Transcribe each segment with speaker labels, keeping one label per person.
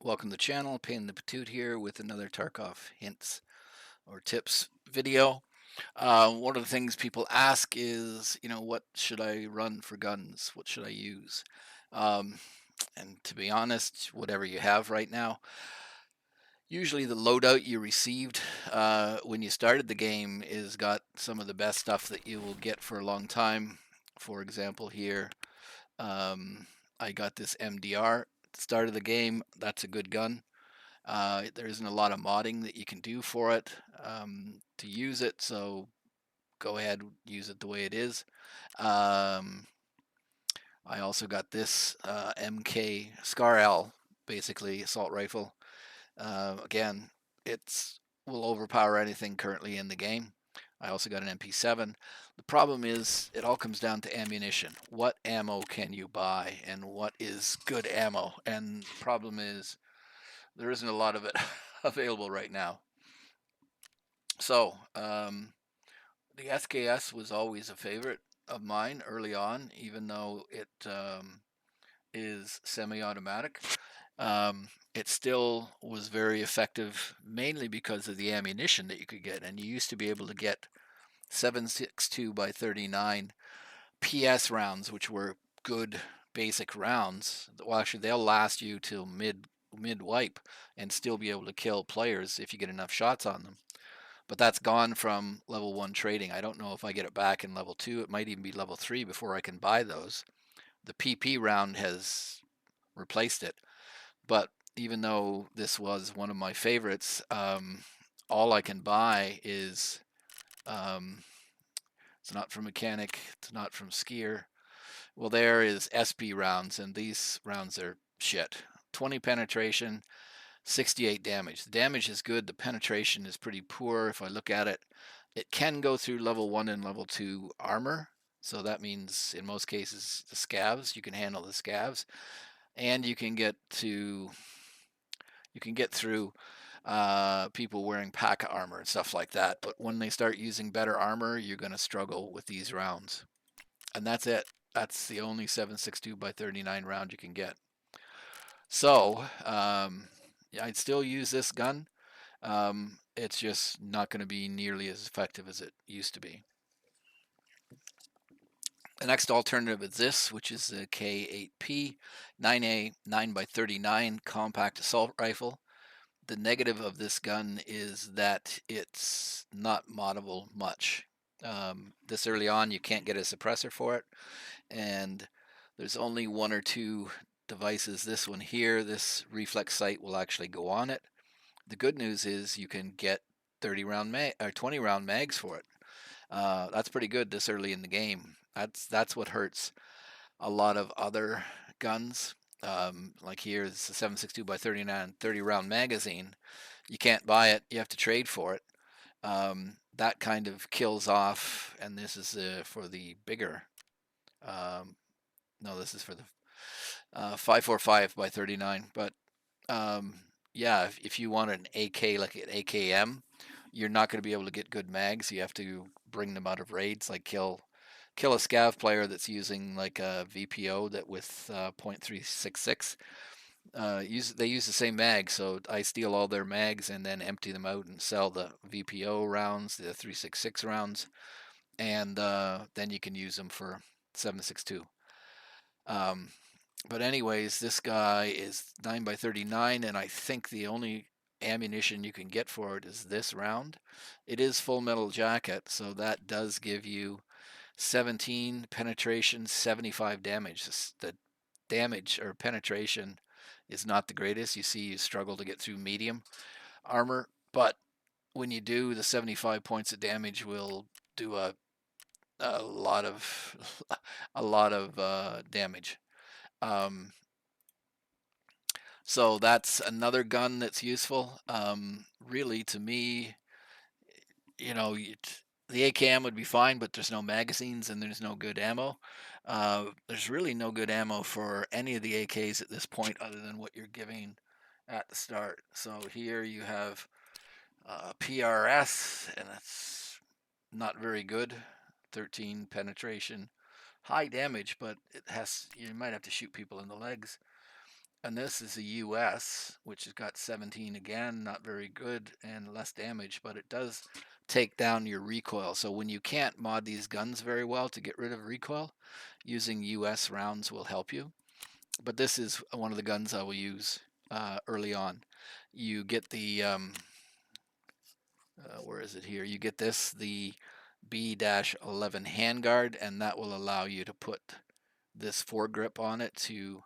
Speaker 1: Welcome to the channel, Pain the Patoot here with another Tarkov hints or tips video. One of the things people ask is, what should I run for guns? What should I use? Um, and to be honest, whatever you have right now, usually the loadout you received when you started the game is got some of the best stuff that you will get for a long time. For example, here, um, I got this MDR at the start of the game. That's a good gun. There isn't a lot of modding that you can do for it to use it, so go ahead, use it the way it is. Um, I also got this MK Scar L, basically assault rifle. Again, it's will overpower anything currently in the game. I also got an MP7. The problem is it all comes down to ammunition. What ammo can you buy and what is good ammo? And the problem is there isn't a lot of it available right now. So, the SKS was always a favorite of mine early on, even though it is semi-automatic. It still was very effective, mainly because of the ammunition that you could get. And you used to be able to get 7.62 by 39 PS rounds, which were good basic rounds. Well, actually, they'll last you till mid wipe and still be able to kill players if you get enough shots on them. But that's gone from level 1 trading. I don't know if I get it back in level 2. It might even be level 3 before I can buy those. The PP round has replaced it. But even though this was one of my favorites, all I can buy is um, it's not from Mechanic, it's not from Skier. Well, there is SB rounds, and these rounds are shit. 20 penetration, 68 damage. The damage is good. The penetration is pretty poor. If I look at it, it can go through level 1 and level 2 armor. So that means in most cases the scavs, you can handle the scavs, and you can get through people wearing pack armor and stuff like that. But when they start using better armor, you're going to struggle with these rounds. And that's it. That's the only 7.62 by 39 round you can get. So I'd still use this gun. It's just not going to be nearly as effective as it used to be. The next alternative is this, which is the K8P 9A 9x39 compact assault rifle. The negative of this gun is that it's not moddable much. This early on, you can't get a suppressor for it, and there's only one or two devices. This one here, this reflex sight will actually go on it. The good news is you can get 30 round or 20 round mags for it. That's pretty good this early in the game. That's what hurts a lot of other guns. Like here, it's a 7.62 by 39 30 round magazine. You can't buy it. You have to trade for it. That kind of kills off. And this is for the bigger. No, this is for the 5.45 by 39. But yeah, if you want an AK like an AKM, you're not going to be able to get good mags. You have to bring them out of raids, like kill a scav player that's using like a VPO that with .366. They use the same mag, so I steal all their mags and then empty them out and sell the VPO rounds, the 366 rounds, and then you can use them for 7.62. Um, but anyways, this guy is 9 by 39, and I think the only ammunition you can get for it is this round. It is full metal jacket, so that does give you 17 penetration, 75 damage. The damage or penetration is not the greatest. You see, you struggle to get through medium armor, but when you do, the 75 points of damage will do a lot of a lot of damage. Um, so that's another gun that's useful. Really, to me, you know, the AKM would be fine, but there's no magazines and there's no good ammo. There's really no good ammo for any of the AKs at this point other than what you're giving at the start. So here you have PRS, and it's not very good. 13 penetration, high damage, but you might have to shoot people in the legs. And this is a US, which has got 17 again, not very good and less damage, but it does take down your recoil. So when you can't mod these guns very well to get rid of recoil, using US rounds will help you. But this is one of the guns I will use early on. You get the where is it here? You get this, the B-11 handguard, and that will allow you to put this foregrip on it to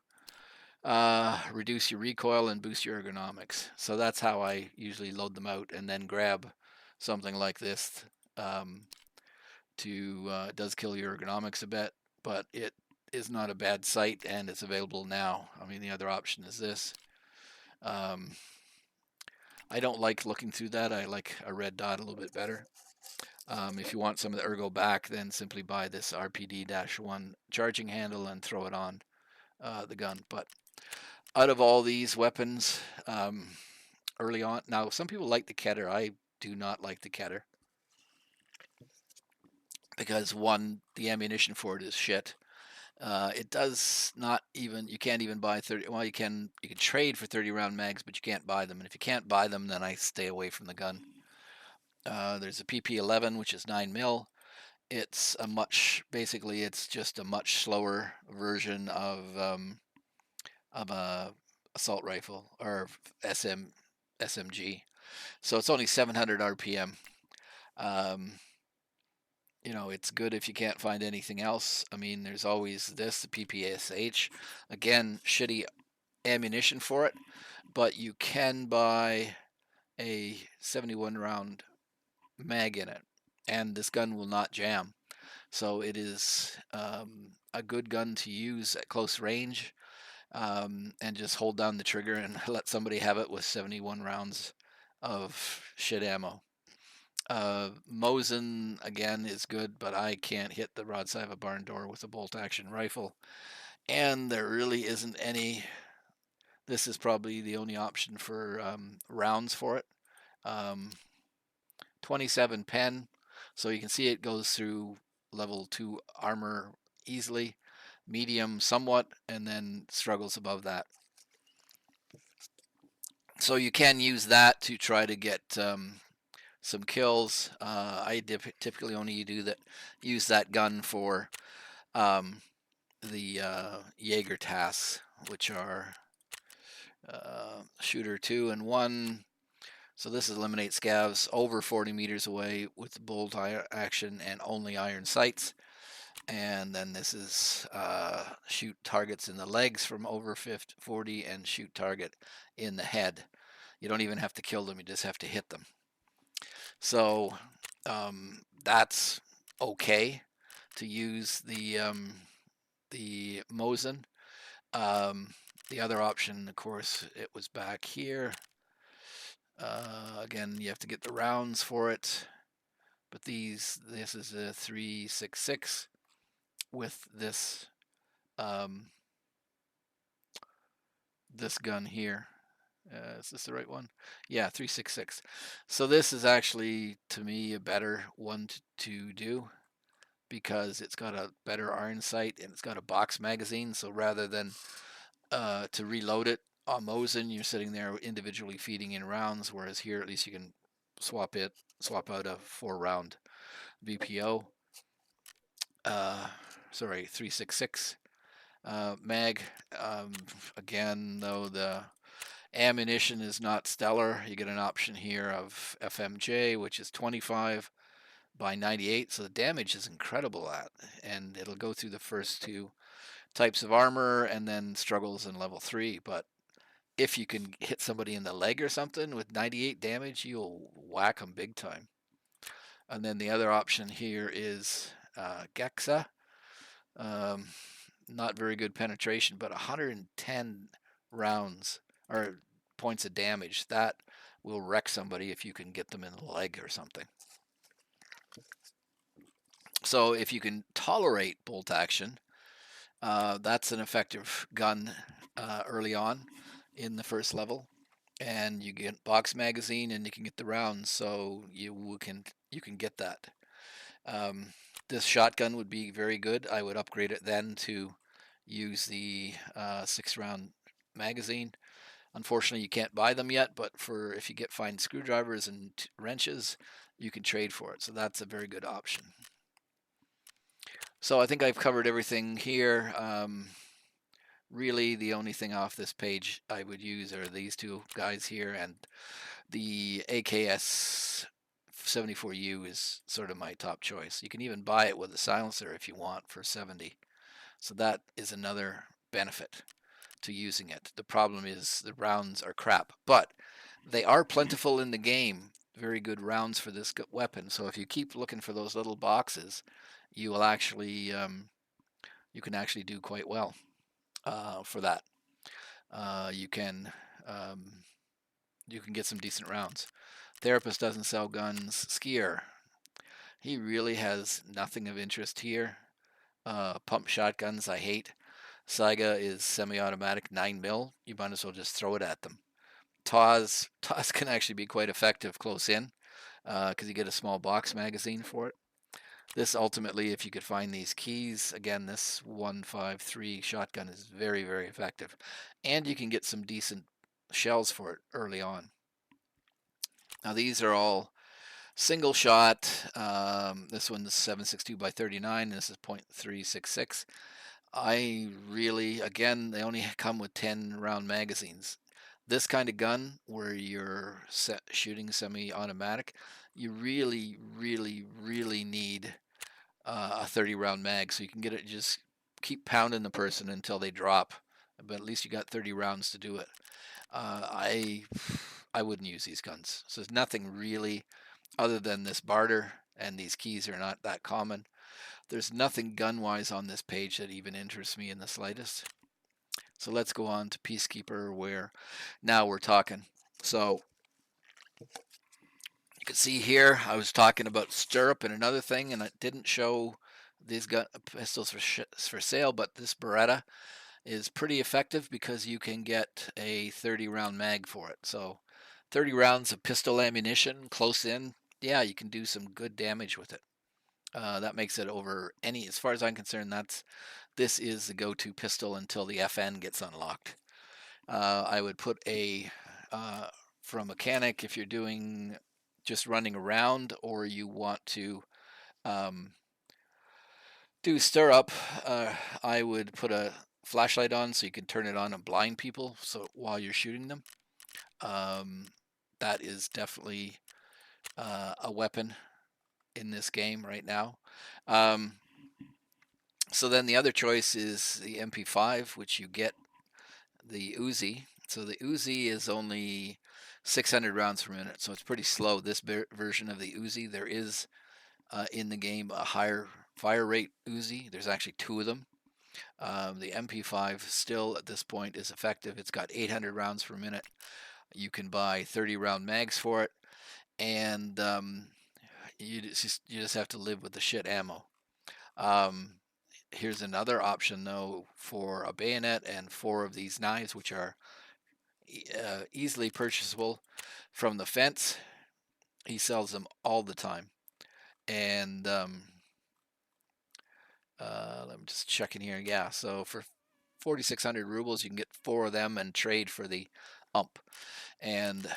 Speaker 1: reduce your recoil and boost your ergonomics. So that's how I usually load them out, and then grab something like this it does kill your ergonomics a bit, but it is not a bad sight, and it's available now. I mean, the other option is this. I don't like looking through that. I like a red dot a little bit better. If you want some of the ergo back, then simply buy this RPD-1 charging handle and throw it on the gun. But out of all these weapons, early on, now some people like the Keter. I do not like the Keter because one, the ammunition for it is shit. It does not even, you can't even buy 30, well, you can trade for 30 round mags, but you can't buy them. And if you can't buy them, then I stay away from the gun. There's a PP11, which is 9 mil. It's basically it's just a much slower version of a assault rifle or SMG. So it's only 700 RPM. Um, it's good if you can't find anything else. I mean, there's always this, the PPSH. Again, shitty ammunition for it, but you can buy a 71 round mag in it, and this gun will not jam. So it is a good gun to use at close range, and just hold down the trigger and let somebody have it with 71 rounds of shit ammo. Mosin, again, is good, but I can't hit the broadside of a barn door with a bolt-action rifle. And there really isn't any. This is probably the only option for rounds for it. 27 pen, so you can see it goes through level 2 armor easily, medium somewhat, and then struggles above that. So you can use that to try to get some kills. I typically only use that gun for the Jaeger tasks, which are shooter 2 and 1. So this eliminates scavs over 40 meters away with bolt action and only iron sights. And then this is shoot targets in the legs from over 40 and shoot target in the head. You don't even have to kill them, you just have to hit them. So that's okay to use the Mosin. The other option, of course, it was back here. Again, you have to get the rounds for it. But this is a 3.66 with this this gun here. Is this the right one? Yeah, 3.66. So this is actually, to me, a better one to do because it's got a better iron sight and it's got a box magazine. So rather than to reload it on Mosin, you're sitting there individually feeding in rounds, whereas here at least you can swap out a 4-round VPO. Sorry, 3.66 mag. Again, though, the ammunition is not stellar. You get an option here of FMJ, which is 25 by 98, so the damage is incredible and it'll go through the first 2 types of armor and then struggles in level 3. But if you can hit somebody in the leg or something with 98 damage, you'll whack them big time. And then the other option here is Gexa. Not very good penetration, but 110 rounds or points of damage. That will wreck somebody if you can get them in the leg or something. So if you can tolerate bolt action, that's an effective gun early on in the first level. And you get box magazine and you can get the rounds, so you can get that. This shotgun would be very good. I would upgrade it then to use the 6-round magazine. Unfortunately, you can't buy them yet, but for if you get fine screwdrivers and wrenches, you can trade for it. So that's a very good option. So I think I've covered everything here. Really, the only thing off this page I would use are these two guys here, and the AKS 74U is sort of my top choice. You can even buy it with a silencer if you want for 70. So that is another benefit to using it. The problem is the rounds are crap, but they are plentiful in the game. Very good rounds for this weapon. So if you keep looking for those little boxes, you will actually you can actually do quite well for that. You can you can get some decent rounds. Therapist doesn't sell guns. Skier, he really has nothing of interest here. Pump shotguns, I hate. Saiga is semi-automatic 9mm. You might as well just throw it at them. Taz can actually be quite effective close in because you get a small box magazine for it. This ultimately, if you could find these keys, again, this 153 shotgun is very, very effective. And you can get some decent shells for it early on. Now these are all single shot. This one's 7.62 by 39. This is .366. I really, again, they only come with 10 round magazines. This kind of gun where you're shooting semi-automatic, you really, really, really need a 30 round mag so you can get it, just keep pounding the person until they drop. But at least you got 30 rounds to do it. I wouldn't use these guns. So there's nothing really other than this barter, and these keys are not that common. There's nothing gun-wise on this page that even interests me in the slightest. So let's go on to Peacekeeper, where now we're talking. So you can see here, I was talking about stirrup and another thing, and it didn't show these gun pistols for sale, but this Beretta is pretty effective because you can get a 30 round mag for it. So 30 rounds of pistol ammunition close in, yeah, you can do some good damage with it. That makes it over any, as far as I'm concerned, this is the go-to pistol until the FN gets unlocked. I would put for a mechanic, if you're doing just running around or you want to um, do stirrup, I would put a flashlight on so you can turn it on and blind people so while you're shooting them. That is definitely a weapon in this game right now. So then the other choice is the MP5, which you get the Uzi. So the Uzi is only 600 rounds per minute, so it's pretty slow. This version of the Uzi, there is in the game a higher fire rate Uzi. There's actually two of them. The MP5 still at this point is effective. It's got 800 rounds per minute. You can buy 30 round mags for it, and you just have to live with the shit ammo. Here's another option though for a bayonet and 4 of these knives, which are easily purchasable from the fence. He sells them all the time, and I'm just checking here. Yeah, so for 4,600 rubles, you can get 4 of them and trade for the ump. And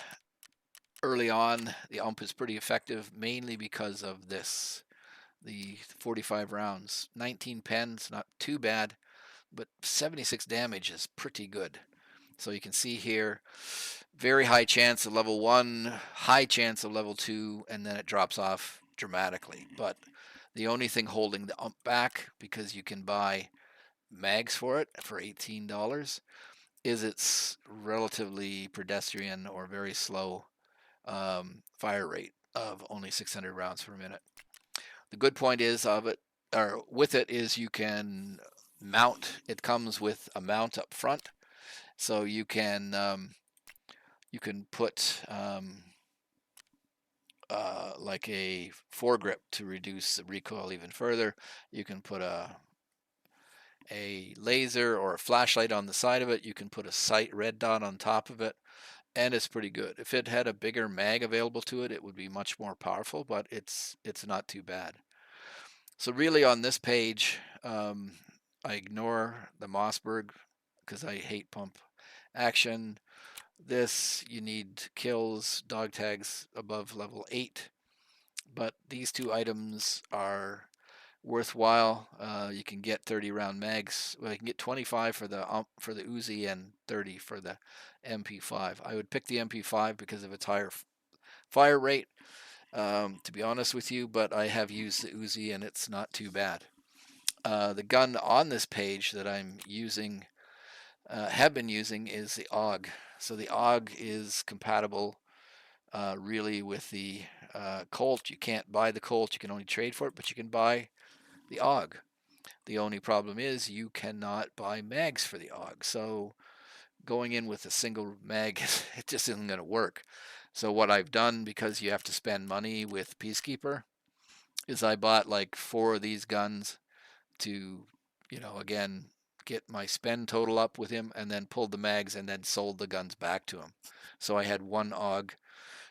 Speaker 1: early on, the ump is pretty effective, mainly because of this. The 45 rounds, 19 pens, not too bad, but 76 damage is pretty good. So you can see here, very high chance of level 1, high chance of level 2, and then it drops off dramatically. But the only thing holding the ump back, because you can buy mags for it for $18, is its relatively pedestrian or very slow fire rate of only 600 rounds per minute. The good point is of it, or with it, is you can mount. It comes with a mount up front, so you can put like a foregrip to reduce the recoil even further. You can put a laser or a flashlight on the side of it. You can put a sight red dot on top of it, and it's pretty good. If it had a bigger mag available to it, it would be much more powerful, but it's not too bad. So really on this page, I ignore the Mossberg because I hate pump action. This, you need kills, dog tags above level 8. But these two items are worthwhile. You can get 30 round mags. Well, you can get 25 for the Uzi and 30 for the MP5. I would pick the MP5 because of its higher fire rate, to be honest with you, but I have used the Uzi and it's not too bad. The gun on this page that I'm using, have been using, is the AUG. So the AUG is compatible really with the Colt. You can't buy the Colt, you can only trade for it, but you can buy the AUG. The only problem is you cannot buy mags for the AUG. So going in with a single mag, it just isn't going to work. So what I've done, because you have to spend money with Peacekeeper, is I bought like 4 of these guns to, again, get my spend total up with him, and then pulled the mags and then sold the guns back to him. So I had one AUG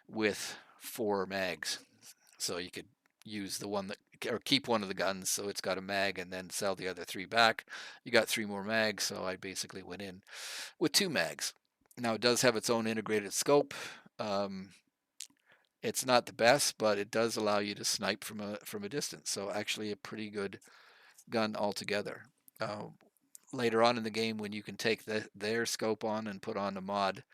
Speaker 1: with 4 mags. So you could use the one that, or keep one of the guns so it's got a mag and then sell the other 3 back. You got 3 more mags, so I basically went in with 2 mags. Now it does have its own integrated scope. It's not the best, but it does allow you to snipe from a distance. So actually a pretty good gun altogether. Later on in the game, when you can take their scope on and put on a mod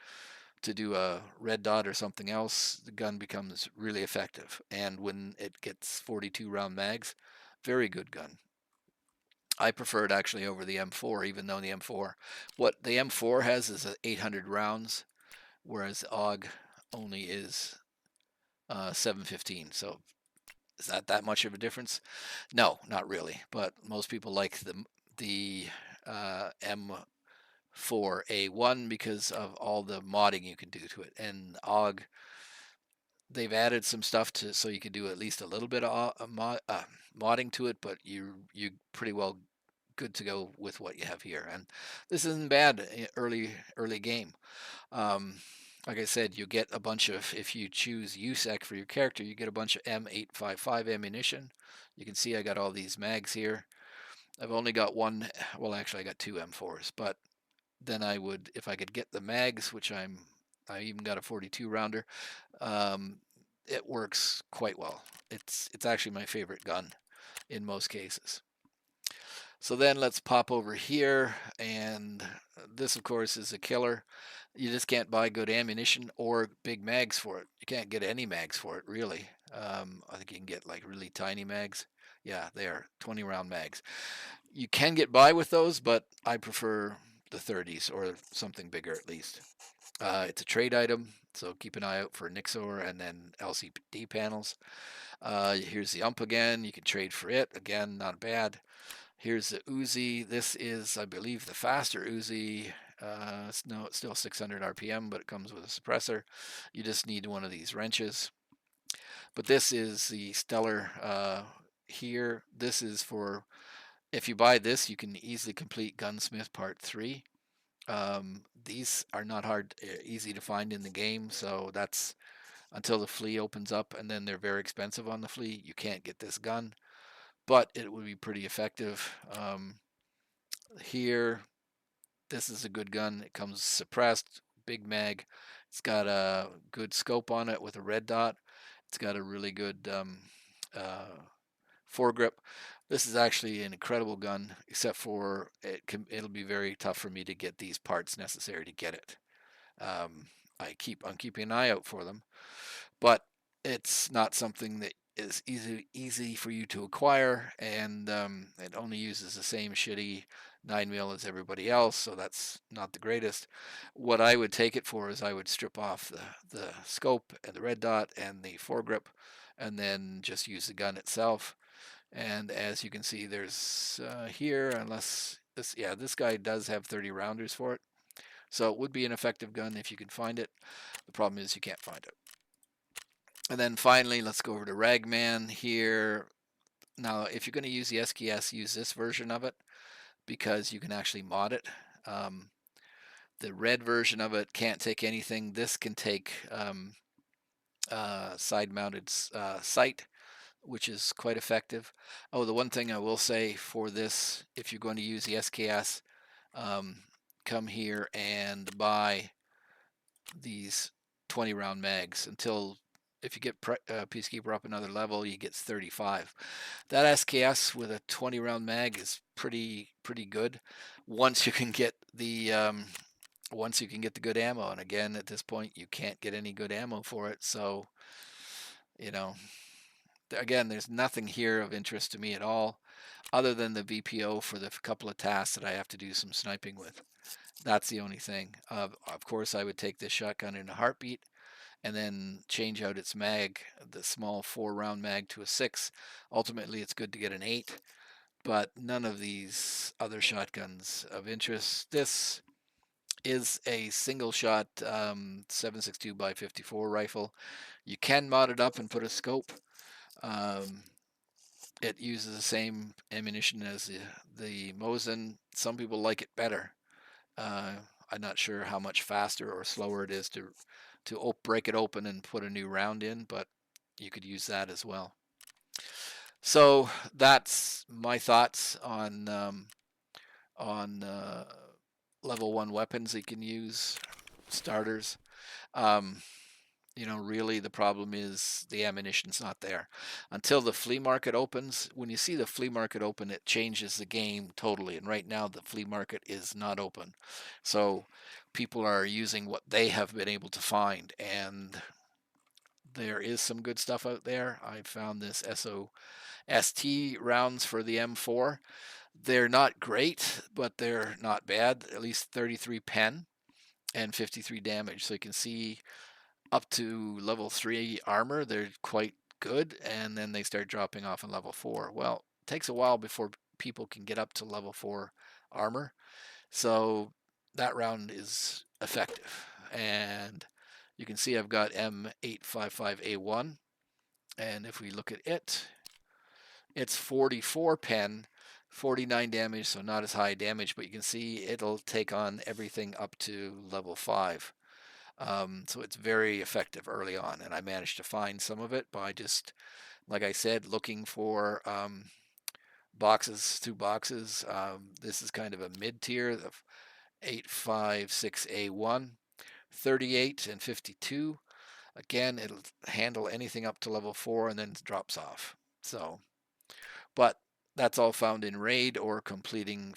Speaker 1: to do a red dot or something else, the gun becomes really effective. And when it gets 42 round mags, very good gun. I prefer it actually over the M4, even though the M4, what the M4 has is 800 rounds, whereas the AUG only is 715. So is that much of a difference? No, not really. But most people like the M4A1 because of all the modding you can do to it. And AUG, they've added some stuff to so you can do at least a little bit of modding to it, but you pretty well good to go with what you have here. And this isn't bad early game. Um, like I said, you get a bunch of, if you choose USEC for your character, you get a bunch of M855 ammunition. You can see I got all these mags here. I've only got one, well actually I got 2 M4s, but then I would, if I could get the mags, which I even got a 42 rounder, um, it works quite well. It's actually my favorite gun in most cases. So then let's pop over here, and this of course is a killer. You just can't buy good ammunition or big mags for it. You can't get any mags for it really. I think you can get like really tiny mags. Yeah, they are 20 round mags. You can get by with those, but I prefer the 30s or something bigger at least. It's a trade item, so keep an eye out for Nixor and then LCD panels. Here's the ump again. You can trade for it. Again, not bad. Here's the Uzi. This is, I believe, the faster Uzi. It's still 600 RPM, but it comes with a suppressor. You just need one of these wrenches. But this is the Stellar here. This is for, if you buy this, you can easily complete Gunsmith Part 3. These are not easy to find in the game, so that's until the flea opens up, and then they're very expensive on the flea. You can't get this gun, but it would be pretty effective. Here, this is a good gun. It comes suppressed, big mag. It's got a good scope on it with a red dot. It's got a really good foregrip. This is actually an incredible gun, except for it'll be very tough for me to get these parts necessary to get it. I'm keeping an eye out for them, but it's not something that is easy for you to acquire, and it only uses the same shitty 9mm as everybody else, so that's not the greatest. What I would take it for is I would strip off the scope and the red dot and the foregrip, and then just use the gun itself. And as you can see, there's here, unless this guy does have 30 rounders for it, so it would be an effective gun if you can find it. The problem is you can't find it. And then finally, let's go over to Ragman here. Now, if you're going to use the SKS, use this version of it because you can actually mod it. The red version of it can't take anything. This can take side-mounted sight, which is quite effective. Oh, the one thing I will say for this, if you're going to use the SKS, um, come here and buy these 20 round mags until, if you get Peacekeeper up another level, you get 35. That SKS with a 20 round mag is pretty good once you can get the good ammo. And again, at this point, you can't get any good ammo for it. So, you know, again, there's nothing here of interest to me at all, other than the VPO for the couple of tasks that I have to do some sniping with. That's the only thing. Of course, I would take this shotgun in a heartbeat and then change out its mag, the small 4-round mag, to a 6. Ultimately, it's good to get an 8, but none of these other shotguns of interest. This is a single shot 7.62 by 54 rifle. You can mod it up and put a scope. It uses the same ammunition as the Mosin. Some people like it better. I'm not sure how much faster or slower it is to break it open and put a new round in, but you could use that as well. So that's my thoughts on level 1 weapons you can use, starters. Really the problem is the ammunition's not there. Until the flea market opens, when you see the flea market open, it changes the game totally. And right now the flea market is not open. So people are using what they have been able to find. And there is some good stuff out there. I found this SOST rounds for the M4. They're not great, but they're not bad. At least 33 pen and 53 damage. So you can see up to level 3 armor, they're quite good, and then they start dropping off in level 4. Well, it takes a while before people can get up to level 4 armor, so that round is effective. And you can see I've got M855A1, and if we look at it, it's 44 pen, 49 damage, so not as high damage, but you can see it'll take on everything up to level 5. So it's very effective early on, and I managed to find some of it by just, like I said, looking for boxes through boxes. This is kind of a mid-tier of 856A1, 38 and 52. Again, it'll handle anything up to level 4 and then drops off. So, but that's all found in raid or completing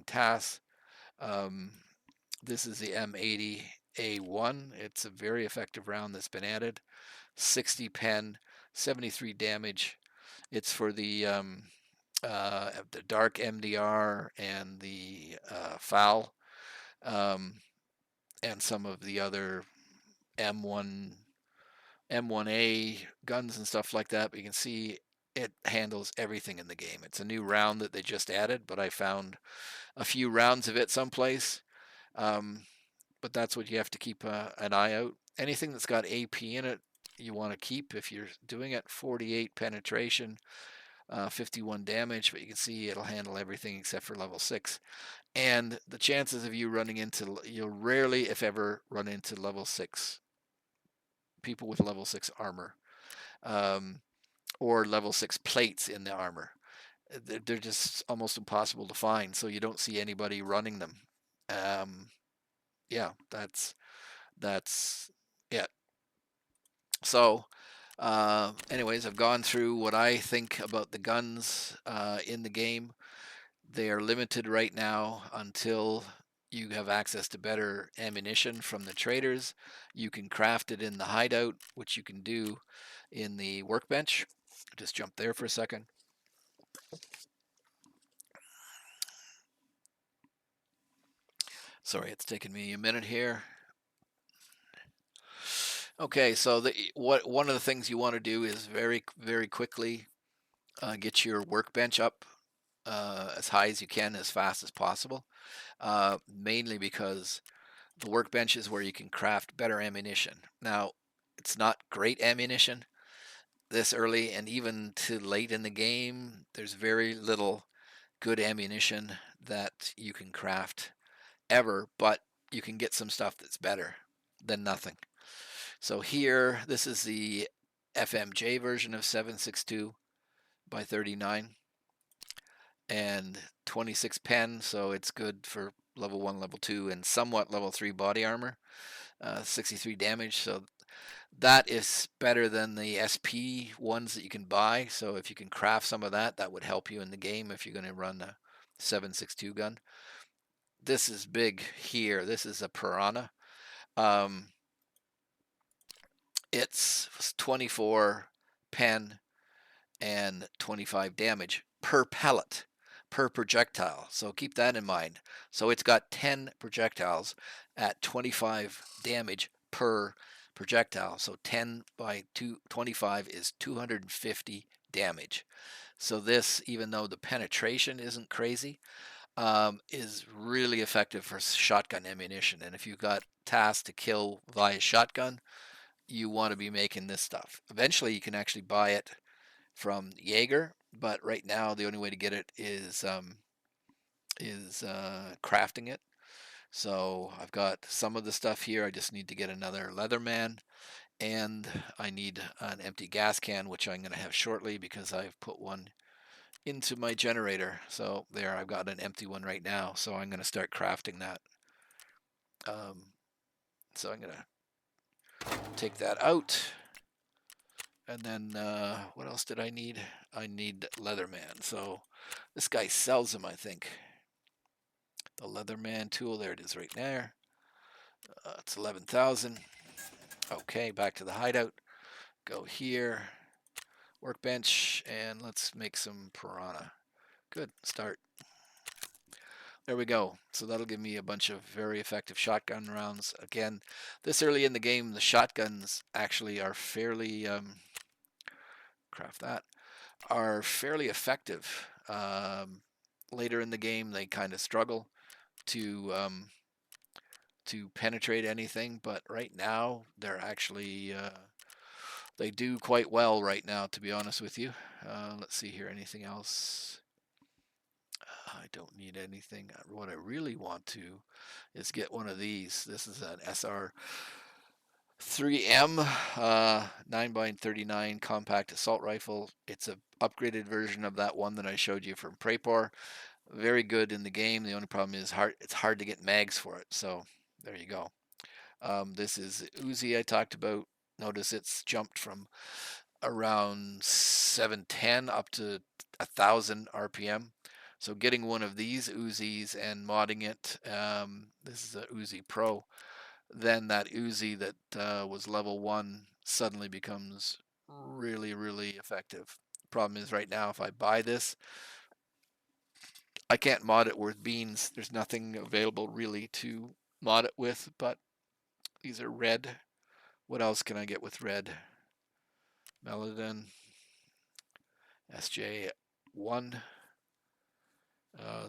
Speaker 1: tasks. This is the M80A1. It's a very effective round that's been added. 60 pen, 73 damage. It's for the dark MDR and the FAL, and some of the other M1A guns and stuff like that. But you can see it handles everything in the game. It's a new round that they just added, but I found a few rounds of it someplace. But that's what you have to keep an eye out. Anything that's got AP in it, you want to keep if you're doing it. 48 penetration, 51 damage, but you can see it'll handle everything except for level 6. And the chances of you running into, you'll rarely, if ever, run into level 6 people with level 6 armor, or level 6 plates in the armor. They're just almost impossible to find, so you don't see anybody running them. Yeah, that's it. So, anyways, I've gone through what I think about the guns in the game. They are limited right now until you have access to better ammunition from the traders. You can craft it in the hideout, which you can do in the workbench. Just jump there for a second. Sorry, it's taken me a minute here. Okay, so one of the things you want to do is very, very quickly get your workbench up as high as you can, as fast as possible. Mainly because the workbench is where you can craft better ammunition. Now, it's not great ammunition this early, and even to late in the game, there's very little good ammunition that you can craft ever, but you can get some stuff that's better than nothing. So here, this is the FMJ version of 7.62 by 39 and 26 pen, so it's good for level 1, level 2, and somewhat level 3 body armor, 63 damage. So that is better than the SP ones that you can buy. So if you can craft some of that, that would help you in the game if you're going to run a 7.62 gun. This is big here. This is a Piranha. Um, it's 24 pen and 25 damage per pellet, per projectile. So keep that in mind. So it's got 10 projectiles at 25 damage per projectile. So 10 by 25 is 250 damage. So this, even though the penetration isn't crazy, is really effective for shotgun ammunition. And if you've got tasks to kill via shotgun, you want to be making this stuff. Eventually, you can actually buy it from Jaeger, but right now the only way to get it is crafting it. So I've got some of the stuff here. I just need to get another Leatherman, and I need an empty gas can, which I'm going to have shortly because I've put one into my generator. So there, I've got an empty one right now. So I'm going to start crafting that. So I'm going to take that out. And then what else did I need? I need Leatherman. So this guy sells them, I think. The Leatherman tool, there it is right there. It's 11,000. Okay, back to the hideout. Go here, workbench, and let's make some Piranha. Good, start. There we go. So that'll give me a bunch of very effective shotgun rounds. Again, this early in the game, the shotguns actually are fairly, craft that, are fairly effective. Later in the game, they kind of struggle to penetrate anything, but right now they're actually they do quite well right now, to be honest with you. Let's see here, anything else? I don't need anything. What I really want to is get one of these. This is an SR 3M 9x39 compact assault rifle. It's a upgraded version of that one that I showed you from Prepor. Very good in the game. The only problem is it's hard to get mags for it. So there you go. This is Uzi I talked about. Notice it's jumped from around 710 up to 1,000 RPM. So getting one of these Uzis and modding it, this is a Uzi Pro, then that Uzi that was level 1 suddenly becomes really, really effective. Problem is right now, if I buy this, I can't mod it worth beans. There's nothing available really to mod it with, but these are red. What else can I get with red? Meladin, SJ1.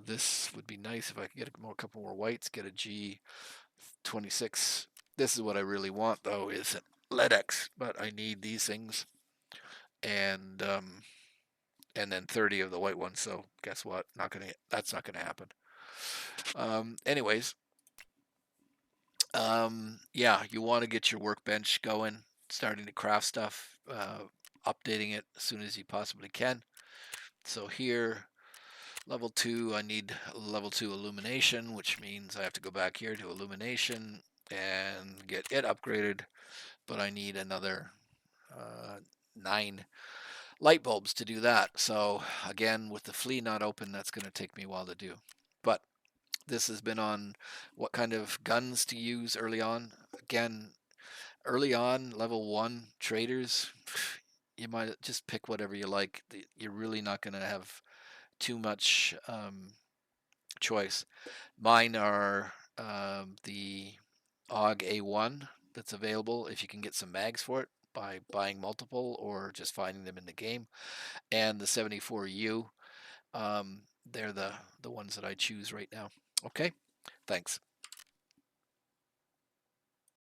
Speaker 1: This would be nice if I could get a couple more whites, get a G26. This is what I really want, though, is an LEDX, but I need these things, and then 30 of the white ones. So guess what? That's not gonna happen. Anyways, yeah, you want to get your workbench going, starting to craft stuff, updating it as soon as you possibly can. So here, level 2, I need level 2 illumination, which means I have to go back here to illumination and get it upgraded, but I need another 9 light bulbs to do that. So again, with the flea not open, that's going to take me a while to do. But this has been on what kind of guns to use early on. Again, early on, level 1 traders, you might just pick whatever you like. You're really not going to have too much choice. Mine are the AUG A1 that's available if you can get some mags for it by buying multiple or just finding them in the game, and the 74U. They're the ones that I choose right now. Okay, thanks.